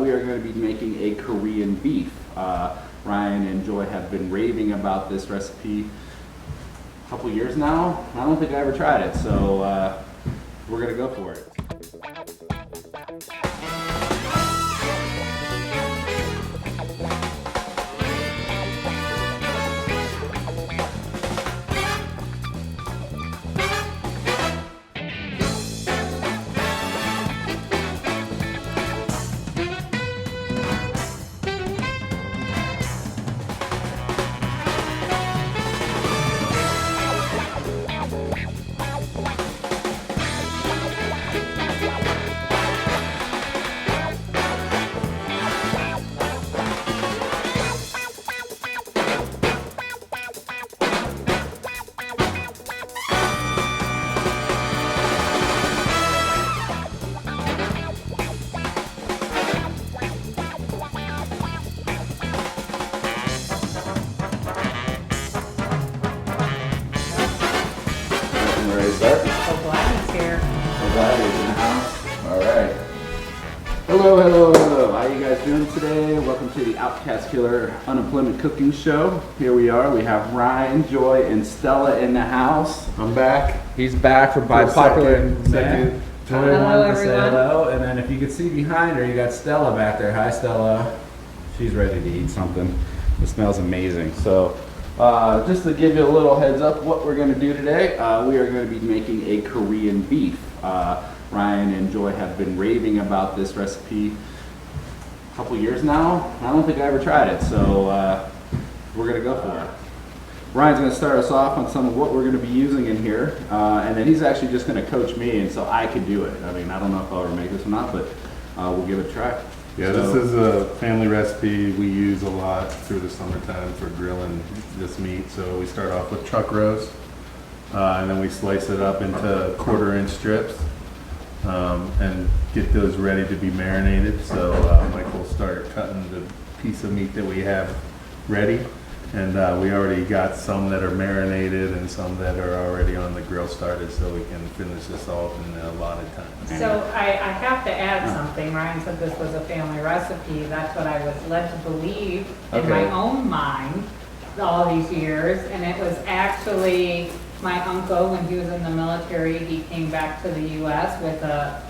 we are going to be making a Korean beef. Ryan and Joy have been raving about this recipe a couple years now. I don't think I ever tried it, so we're going to go for it. Ready to start? BoBlatty's here. BoBlatty's in the house. All right. Hello, hello, hello. How you guys doing today? Welcome to the OutkastKiller Unemployment Cooking Show. Here we are. We have Ryan, Joy, and Stella in the house. I'm back. He's back by popular demand. Joy Hello, wanted to say everyone. hello, and then if you can see behind her, you got Stella back there. Hi, Stella. She's ready to eat something. It smells amazing. So, just to give you a little heads up, what we're going to do today, we are going to be making a Korean beef. Ryan and Joy have been raving about this recipe a couple years now. I don't think I ever tried it, so we're going to go for it. Ryan's going to start us off on some of what we're going to be using in here, and then he's actually just going to coach me, and so I can do it. I mean, I don't know if I'll ever make this or not, but we'll give it a try. Yeah, So, this is a family recipe we use a lot through the summertime for grilling this meat. So we start off with chuck roast, and then we slice it up into 1/4-inch strips and get those ready to be marinated. So Mike will start cutting the piece of meat that we have ready. And we already got some that are marinated and some that are already on the grill started, so we can finish this off in a lot of time. So I have to add something. Ryan said this was a family recipe. That's what I was led to believe in my own mind all these years. And it was actually my uncle, when he was in the military, he came back to the U.S. with a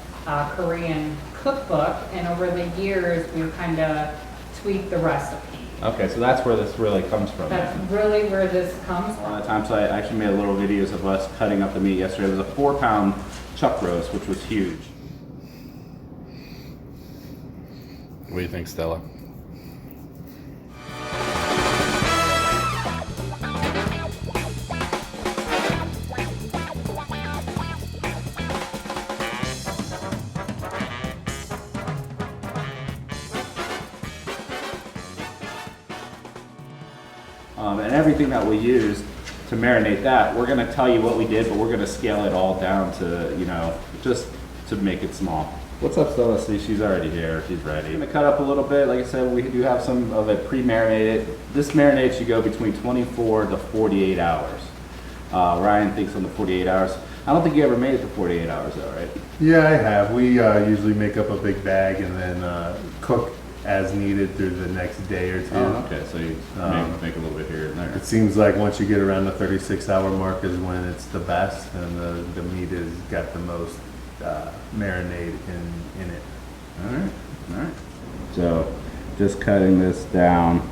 Korean cookbook. And over the years, we've kind of tweaked the recipe. Okay, so that's where this really comes from. That's really where this comes A from. lot of times, I actually made little videos of us cutting up the meat yesterday. It was a 4-pound chuck roast, which was huge. What do you think, Stella? And everything that we use to marinate that, we're going to tell you what we did, but we're going to scale it all down to, you know, just to make it small. What's up, Stella? See, she's already here. She's ready. I'm going to cut up a little bit. Like I said, we do have some of it pre-marinated. This marinade should go between 24 to 48 hours. Ryan thinks on the 48 hours. I don't think you ever made it to 48 hours though, right? Yeah, I have. We usually make up a big bag and then cook as needed through the next day or two. Oh, okay. So you make a little bit here and there. It seems like once you get around the 36-hour mark is when it's the best, and the meat has got the most marinade in it. All right, all right. So just cutting this down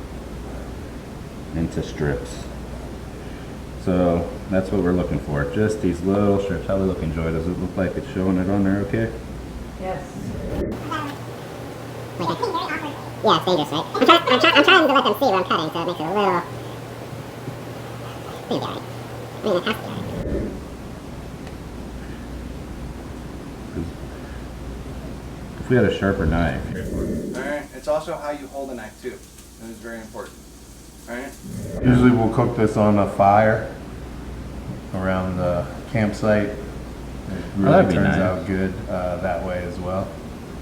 into strips. So that's what we're looking for. Just these little strips. How we looking, Joy? Does it look like it's showing it on there okay? Yes. Yeah, it's dangerous, right? I'm trying to let them see what I'm cutting, so it makes it a little... I think you got it. I mean, it has to be right. If we had a sharper knife. Alright, it's also how you hold a knife too. And it's very important. Alright? Usually we'll cook this on a fire around the campsite. It really that'd be turns nice. out good that way as well.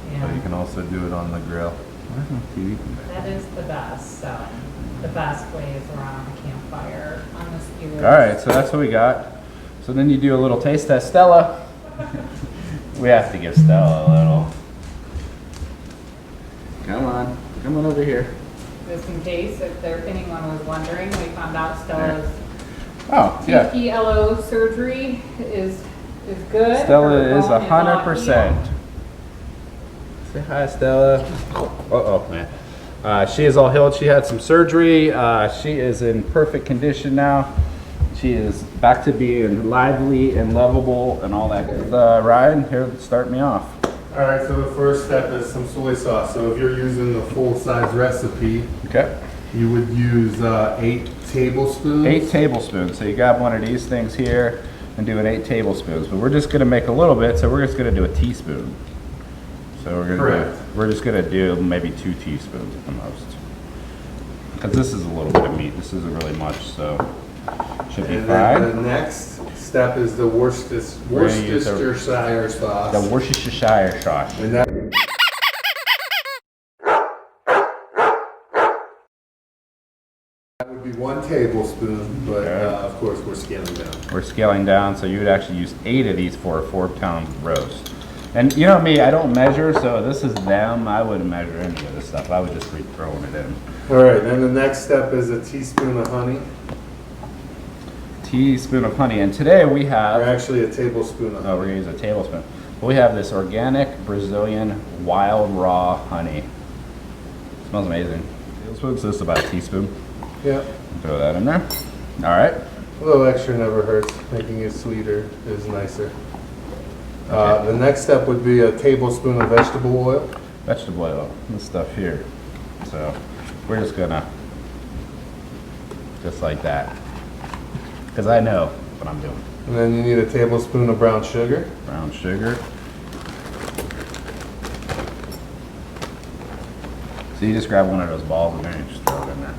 But you Yeah. can also do it on the grill. Where's my TV from? That is the best. So the best way is around a campfire on the skewer. All right, so that's what we got. So then you do a little taste test. Stella. We have to give Stella a little. Come on over here. Just in case, if anyone was wondering, we found out Stella's Oh, yeah. TPLO surgery is good. Stella Her is bone all 100%. healed. Say hi, Stella. Uh-oh, man. She is all healed. She had some surgery. She is in perfect condition now. She is back to being lively and lovable and all that. Ryan, here, start me off. All right, so the first step is some soy sauce. So if you're using the full-size recipe, Okay. you would use 8 tablespoons. 8 tablespoons. So you grab one of these things here and do an 8 tablespoons. But we're just gonna make a little bit, so we're just gonna do a teaspoon. So we're just gonna do maybe 2 teaspoons at the most. Because this is a little bit of meat. This isn't really much, so should be And fine. then the next step is the Worcestershire sauce. The Worcestershire sauce. And that would be 1 tablespoon, but Okay. of course we're scaling down. We're scaling down, so you would actually use 8 of these for a 4-pound roast. And you know me, I don't measure, so this is them. I wouldn't measure any of this stuff. I would just be throwing it in. All right, then the next step is a teaspoon of honey, Teaspoon of honey, and today we or have. actually a tablespoon of Oh, we're honey. gonna use a tablespoon. We have this organic Brazilian wild raw honey. Smells amazing. Tablespoon, so this is about a teaspoon. Yeah, Throw that in there. All right. a little extra never hurts. Making it sweeter is nicer. The next step would be a tablespoon of vegetable oil. Vegetable oil, this stuff here. So we're just gonna, just like that. Because I know what I'm doing. And then you need a tablespoon of brown sugar. Brown sugar. So you just grab one of those balls and then you just throw it in there.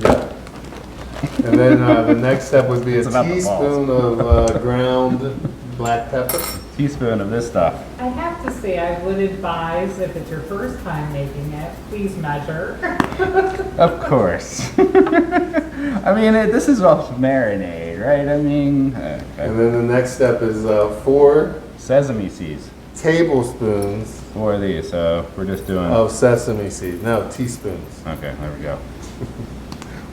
Yeah. And then the next step would be a It's about the teaspoon of ground black pepper. Teaspoon of this stuff. I have to say, I would advise, if it's your first time making it, please measure. Of course. I mean, this is all marinade, right? I mean, And okay. then the next step is 4 Sesame seeds. tablespoons For these, so we're just doing. of sesame seed. No, teaspoons. Okay, there we go.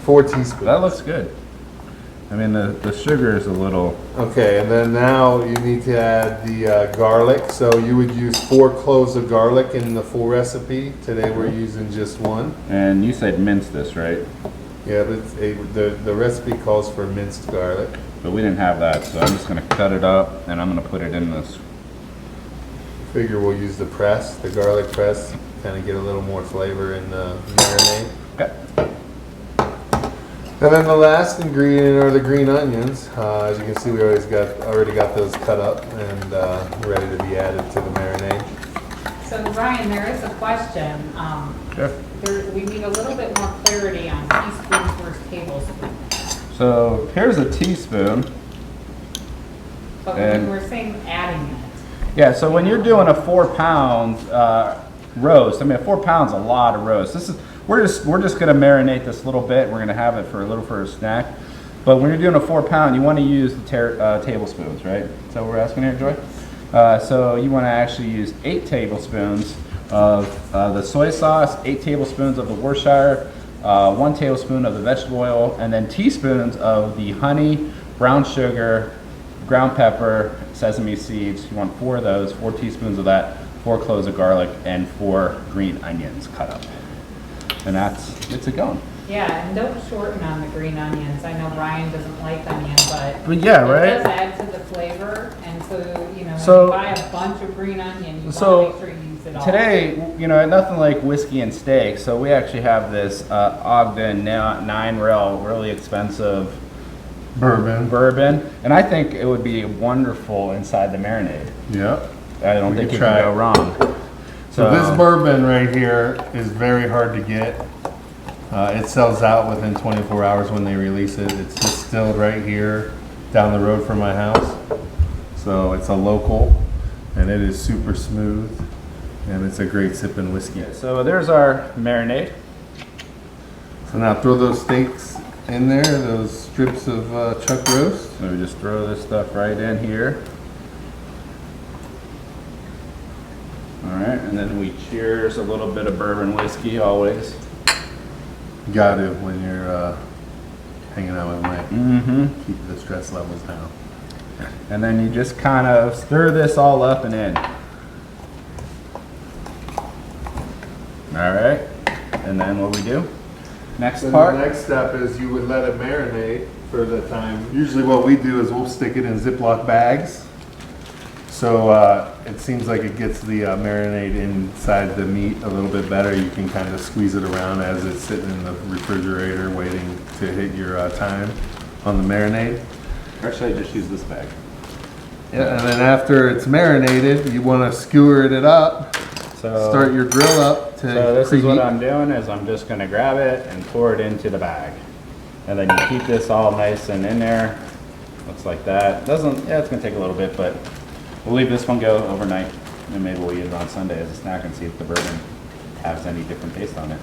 4 teaspoons. That looks good. I mean, the sugar is a little. Okay, and then now you need to add the garlic. So you would use 4 cloves of garlic in the full recipe. Today we're using just 1. And you said mince this, right? Yeah, but the recipe calls for minced garlic. But we didn't have that, so I'm just gonna cut it up and I'm gonna put it in this. Figure we'll use the press, the garlic press, kind of get a little more flavor in the marinade. Okay. And then the last ingredient are the green onions. As you can see, we already got those cut up and ready to be added to the marinade. So Ryan, there is a question. Sure. We need a little bit more clarity on teaspoons versus tablespoons. So here's a teaspoon. But And- when we're saying adding it, Yeah, so when you're doing a 4-pound roast, I mean, 4 pounds is a lot of roast. We're just gonna marinate this little bit. We're gonna have it for a snack. But when you're doing a 4-pound, you want to use the tablespoons, right? Is that what we're asking here, Joy? So you want to actually use 8 tablespoons of the soy sauce, 8 tablespoons of the Worcestershire, 1 tablespoon of the vegetable oil, and then teaspoons of the honey, brown sugar, ground pepper, sesame seeds. You want 4 of those, 4 teaspoons of that, 4 cloves of garlic, and 4 green onions cut up. And it's a going. yeah, and don't shorten on the green onions. I know Ryan doesn't like onion, But yeah, it right? does add to the flavor. And so, you know, when So- you buy a bunch of green onion, you So, want to make sure you use it all. Today, you know, nothing like whiskey and steak, so we actually have this Ogden 9 rail, really expensive bourbon, and I think it would be wonderful inside the marinade. Yep. I don't We think could you can try go it. wrong. So this bourbon right here is very hard to get. It sells out within 24 hours when they release it. It's distilled right here down the road from my house. So it's a local and it is super smooth and it's a great sipping whiskey. So there's our marinade. So now throw those steaks in there, those strips of chuck roast. So we just throw this stuff right in here. All right, and then we cheers a little bit of bourbon whiskey always. Got to when you're hanging out with Mike. Mm-hmm. Keep the stress levels down. And then you just kind of stir this all up and in. All right, and then what we do? Next Then part. the next step is you would let it marinate for the time. Usually what we do is we'll stick it in Ziploc bags. So it seems like it gets the marinade inside the meat a little bit better. You can kind of squeeze it around as it's sitting in the refrigerator waiting to hit your time on the marinade. Or should I just use this bag? Yeah, and then after it's marinated, you want to skewer it up. So Start your grill up to So this is what preheat. I'm doing is I'm just gonna grab it and pour it into the bag. And then you keep this all nice and in there. Looks like that. Yeah, it's gonna take a little bit, but we'll leave this one go overnight. And maybe we'll eat it on Sunday as a snack and see if the bourbon has any different taste on it.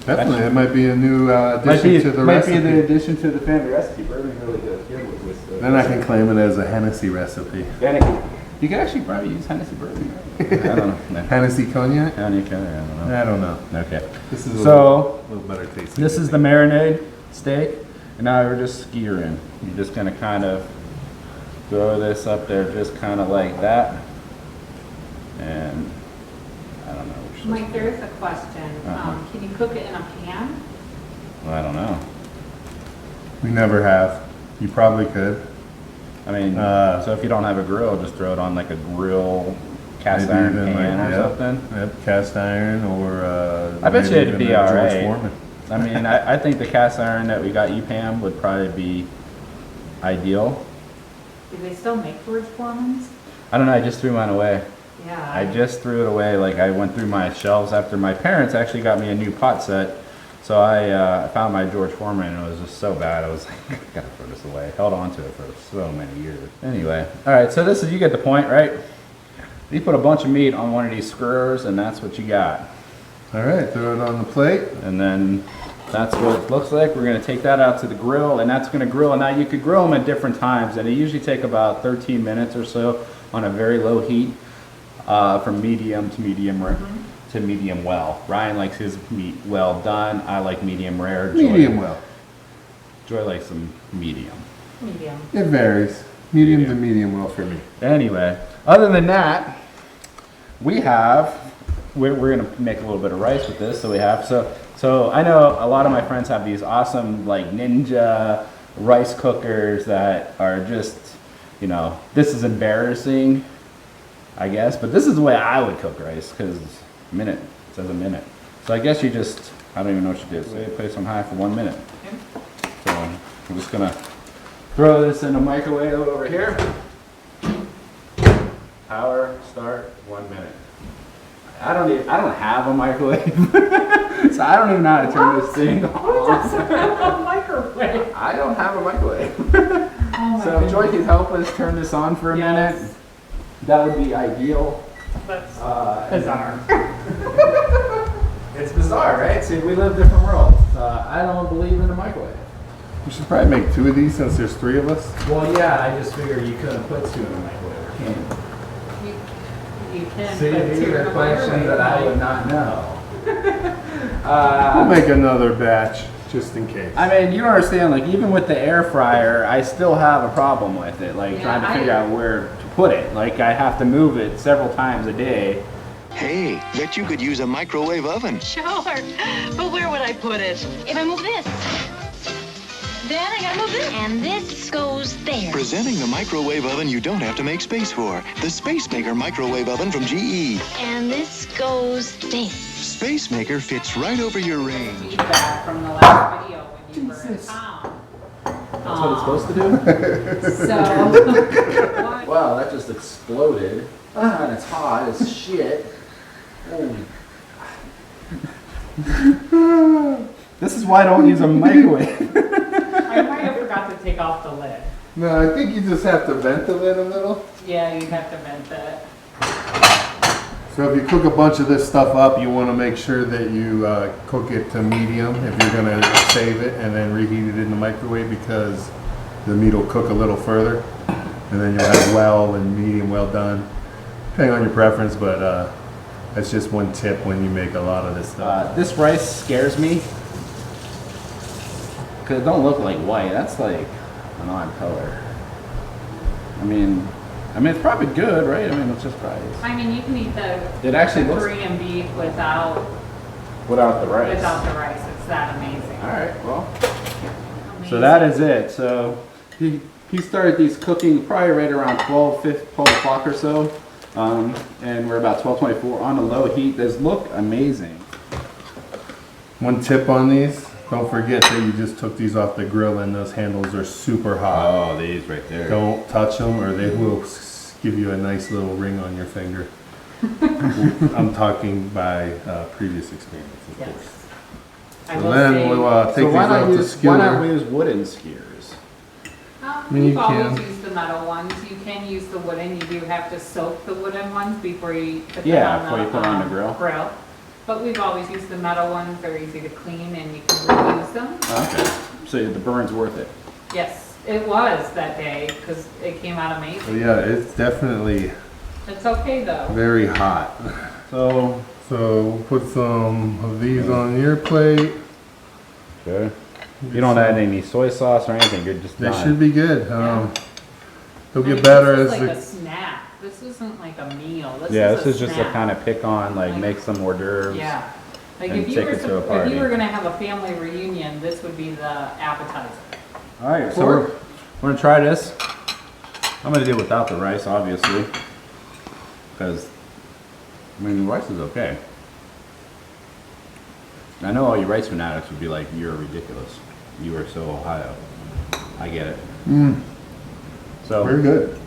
Definitely, it might be a new addition to the might recipe. be the addition to the family recipe. Bourbon really goes good with the Then I can claim it as a Hennessy recipe. You could actually probably use Hennessy bourbon. Right? I don't know. No. Hennessy cognac? I don't know. I don't know. Okay. This is a So little better tasting. this is the marinade steak, and now we're just skewering. You're just gonna kind of throw this up there, just kind of like that, and I don't know. Mike, there is a question. Uh-huh. Can you cook it in a pan? Well, I don't know. We never have. You probably could. I mean, so if you don't have a grill, just throw it on like a grill cast Maybe iron even pan like- or yep, something. Yep, cast iron or I bet you maybe it'd even be a all George right. Foreman. I mean, I think the cast iron that we got EPAM would probably be ideal. Do they still make George Foreman's? I don't know, I just threw mine away. Yeah. I just threw it away. Like I went through my shelves after my parents actually got me a new pot set. So I found my George Foreman and it was just so bad. I was like, I gotta throw this away. Held on to it for so many years. Anyway, all right. So this is, you get the point, right? You put a bunch of meat on one of these skewers and that's what you got. All right, throw it on the plate. And then that's what it looks like. We're gonna take that out to the grill and that's gonna grill. Now you could grill them at different times and they usually take about 13 minutes or so on a very low heat. From medium to medium rare to medium well. Ryan likes his meat well done. I like medium rare. Medium well. Joy likes them medium. Medium. It varies. Medium to medium well for me. Anyway, other than that, we're gonna make a little bit of rice with this. So I know a lot of my friends have these awesome like Ninja rice cookers that are just, you know, this is embarrassing, I guess, but this is the way I would cook rice because minute, it says a minute. So I guess you just, I don't even know what you do. So you place on high for 1 minute. So I'm just gonna throw this in a microwave over here. Power start 1 minute. I don't have a microwave, so I don't even know how to turn this thing Who on. doesn't have a microwave? I don't have a microwave. Oh my So if Joy goodness. can help us turn this on for a Yes. minute, that would be ideal. That's Bizarre. It's bizarre, right? See, we live different worlds. I don't believe in a microwave. We should probably make 2 of these since there's 3 of us. Well, yeah, I just figured you couldn't put 2 in a microwave. Can you? You can. See, put these two in are a questions that I would microwave. not know. We'll make another batch just in case. I mean, you don't understand, like, even with the air fryer, I still have a problem with it, like, Yeah, trying to figure out where to put it. Like, I have to move it several times a day. Hey, bet you could use a microwave oven. Sure, but where would I put it? If I move this, then I gotta move this. And this goes there. Presenting the microwave oven you don't have to make space for. The Space Maker microwave oven from GE. And this goes there. Space Maker fits right over your range. Feedback from the last video when you were in town. That's what it's supposed to do? So, Wow, that just exploded. And it's hot as shit. Holy. This is why I don't use a microwave. I might have forgot to take off the lid. No, I think you just have to vent the lid a little. Yeah, you have to vent it. So if you cook a bunch of this stuff up, you want to make sure that you cook it to medium if you're going to save it and then reheat it in the microwave because the meat will cook a little further. And then you'll have well and medium well done, depending on your preference, but That's just one tip when you make a lot of this stuff. This rice scares me because it don't look like white. That's like an odd color. I mean, it's probably good, right? I mean, it's just rice. I mean, you can eat It actually the looks Korean beef without the rice. the rice. It's that amazing. All right, well. Amazing. So that is it. So he started these cooking probably right around 12 o'clock or so. And we're about 12:24 on a low heat. These look amazing. One tip on these, don't forget that you just took these off the grill and those handles are super hot. Oh, these right there. Don't touch them or they will give you a nice little ring on your finger. I'm talking by previous experience, of Yes. course. I So will then say, we'll take So these why not out to use skewer. wooden skewers? mean, we've you always can. used the metal ones. You can use the wooden. You do have to soak the wooden ones before you put Yeah, them before you put it on the grill. But we've always used the metal ones. They're easy to clean and you can reuse them. Okay, so the burn's worth it. Yes, it was that day because it came out So amazing. yeah, it's definitely It's okay though. very hot. So, So we'll put some of these on your plate. okay. You don't add any soy sauce or anything. You're just They done. should be good. Yeah. They'll I mean, get better this as is like the. a snack. This isn't like a meal. Yeah, is this is just a snack. kind of pick on, like make some hors d'oeuvres. Yeah. Like and if you take were it to a if party. you were gonna have a family reunion, this would be the appetizer. All right, so we're gonna try this. I'm gonna do it without the rice, obviously, because I mean the rice is okay. I know all you rice fanatics would be like, "You're ridiculous. You are so Ohio." I get it. So Very good.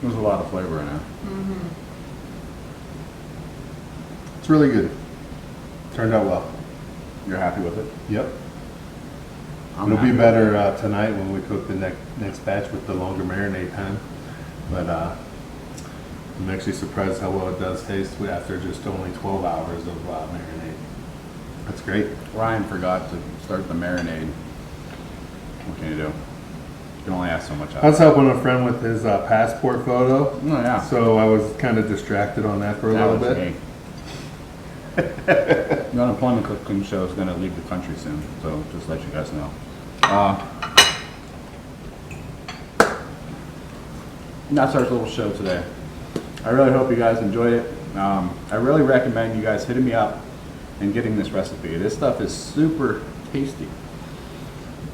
there's a lot of flavor in it. It's really good. Turned out well. You're happy with it? Yep. I'm It'll be happy. better tonight when we cook the next batch with the longer marinade time. But I'm actually surprised how well it does taste after just only 12 hours of marinade. That's great. Ryan forgot to start the marinade. What can you do? You can only ask so much. I was helping a friend with his passport photo, Oh yeah. so I was kind of distracted on that for a That little was bit. me. The unemployment cooking show is going to leave the country soon, so just let you guys know. That's our little show today. I really hope you guys enjoyed it. I really recommend you guys hitting me up and getting this recipe. This stuff is super tasty.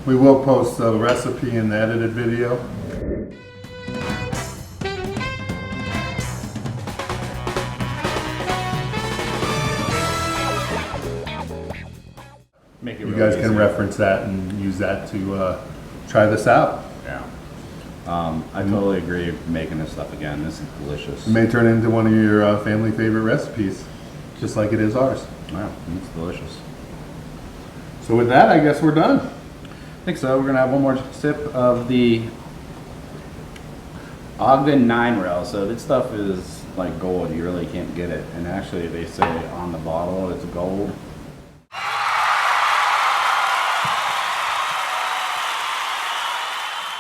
We will post the recipe in the edited video. Make it You really guys can easy. reference that and use that to try this out. Yeah. I totally agree with making this stuff again. This is delicious. It may turn into one of your family favorite recipes, just like it is ours. Wow, it's delicious. So with that, I guess we're done. I think so. We're gonna have one more sip of the Ogden 9 rail. So this stuff is like gold. You really can't get it. And actually, they say on the bottle it's gold.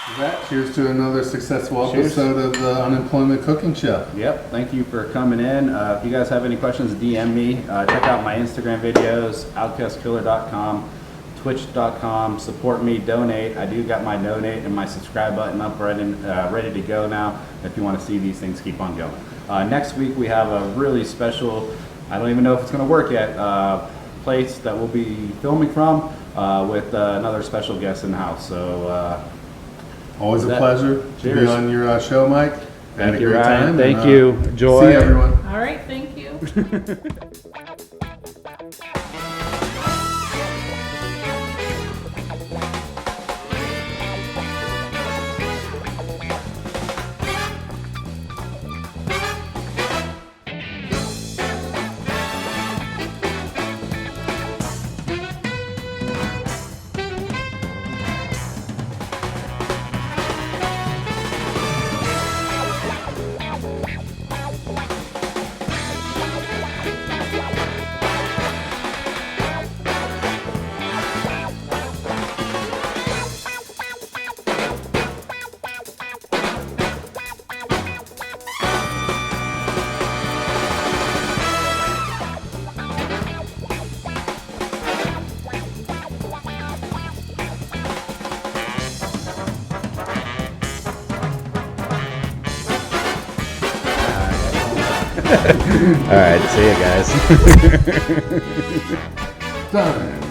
With that, cheers to another successful Cheers. episode of the Unemployment Cooking Show. Yep. Thank you for coming in. If you guys have any questions, DM me. Check out my Instagram videos, OutkastKiller.com, Twitch.com. Support me. Donate. I do got my donate and my subscribe button up ready to go now. If you want to see these things keep on going. Next week we have a really special. I don't even know if it's going to work yet. Place that we'll be filming from with another special guest in the house. So. Always a That- pleasure to be Cheers. on your show, Mike. Had Thank a you, great Ryan. time. Thank and, you, Joy. See you, everyone. All right, thank you. All right, see you guys. Done.